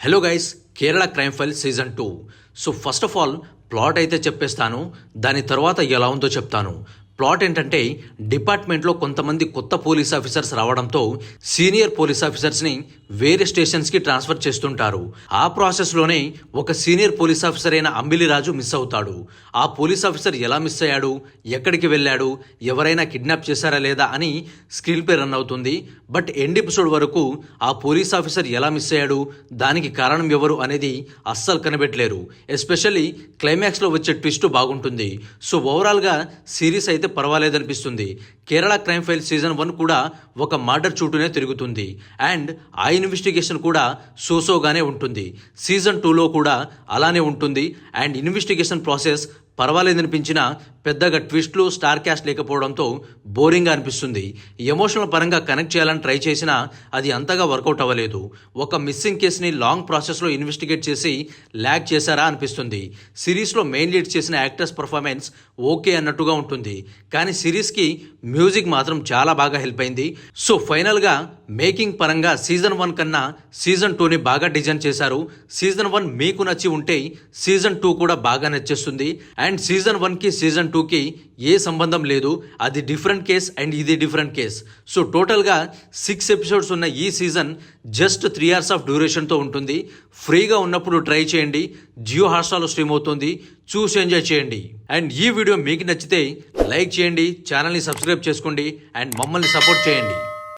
Hello guys, Kerala crime file season 2. So first of all plot అయితే చెప్పేస్తాను, దాని తర్వాత ఎలా ఉందో చెప్తాను. ప్లాట్ ఏంటంటే, డిపార్ట్మెంట్లో కొంతమంది కొత్త పోలీస్ ఆఫీసర్స్ రావడంతో సీనియర్ పోలీస్ ఆఫీసర్స్ని వేరే స్టేషన్స్కి ట్రాన్స్ఫర్ చేస్తుంటారు. ఆ ప్రాసెస్లోనే ఒక సీనియర్ పోలీస్ ఆఫీసర్ అయిన అంబిలిరాజు మిస్ అవుతాడు. ఆ పోలీస్ ఆఫీసర్ ఎలా మిస్ అయ్యాడు, ఎక్కడికి వెళ్ళాడు, ఎవరైనా కిడ్నాప్ చేశారా లేదా అని స్క్రీన్ పే రన్ అవుతుంది. బట్ ఎండ్ ఎపిసోడ్ వరకు ఆ పోలీస్ ఆఫీసర్ ఎలా మిస్ అయ్యాడు, దానికి కారణం ఎవరు అనేది అస్సలు కనిపెట్టలేరు. ఎస్పెషల్లీ క్లైమాక్స్లో వచ్చే ట్విస్ట్ బాగుంటుంది. సో ఓవరాల్గా సిరీస్ అయితే పర్వాలేదనిపిస్తుంది. కేరళ క్రైమ్ ఫైల్ సీజన్ 1 కూడా ఒక మర్డర్ చుట్టూనే తిరుగుతుంది. అండ్ ఆ ఇన్వెస్టిగేషన్ కూడా సోసోగానే ఉంటుంది. సీజన్ 2లో కూడా అలానే ఉంటుంది. అండ్ ఇన్వెస్టిగేషన్ ప్రాసెస్ పర్వాలేదనిపించినా పెద్దగా ట్విస్ట్లు, స్టార్ క్యాస్ట్ లేకపోవడంతో బోరింగ్గా అనిపిస్తుంది. ఎమోషనల్ పరంగా కనెక్ట్ చేయాలని ట్రై చేసినా అది అంతగా వర్కౌట్ అవ్వలేదు. ఒక మిస్సింగ్ కేసుని లాంగ్ ప్రాసెస్లో ఇన్వెస్టిగేట్ చేసి ల్యాగ్ చేశారా అనిపిస్తుంది. సిరీస్లో మెయిన్ లీడ్ చేసిన యాక్టర్స్ పర్ఫార్మెన్స్ ఓకే అన్నట్టుగా ఉంటుంది, కానీ సిరీస్కి మ్యూజిక్ మాత్రం చాలా బాగా హెల్ప్ అయింది. సో ఫైనల్గా మేకింగ్ పరంగా సీజన్ 1 కన్నా సీజన్ 2ని బాగా డిజైన్ చేశారు. సీజన్ 1 మీకు నచ్చి ఉంటే సీజన్ 2 కూడా బాగా నచ్చేస్తుంది. అండ్ సీజన్ 1కి సీజన్ 2కి ఏ సంబంధం లేదు, అది డిఫరెంట్ కేస్ అండ్ ఇది డిఫరెంట్ కేస్. సో టోటల్గా 6 ఎపిసోడ్స్ ఉన్న ఈ సీజన్ జస్ట్ 3 hours ఆఫ్ డ్యూరేషన్తో ఉంటుంది. ఫ్రీగా ఉన్నప్పుడు ట్రై చేయండి. జియో హాట్స్టార్లో స్ట్రీమ్ అవుతుంది, చూసి ఎంజాయ్ చేయండి. అండ్ ఈ వీడియో మీకు నచ్చితే లైక్ చేయండి, ఛానల్ని సబ్స్క్రైబ్ చేసుకోండి అండ్ మమ్మల్ని సపోర్ట్ చేయండి.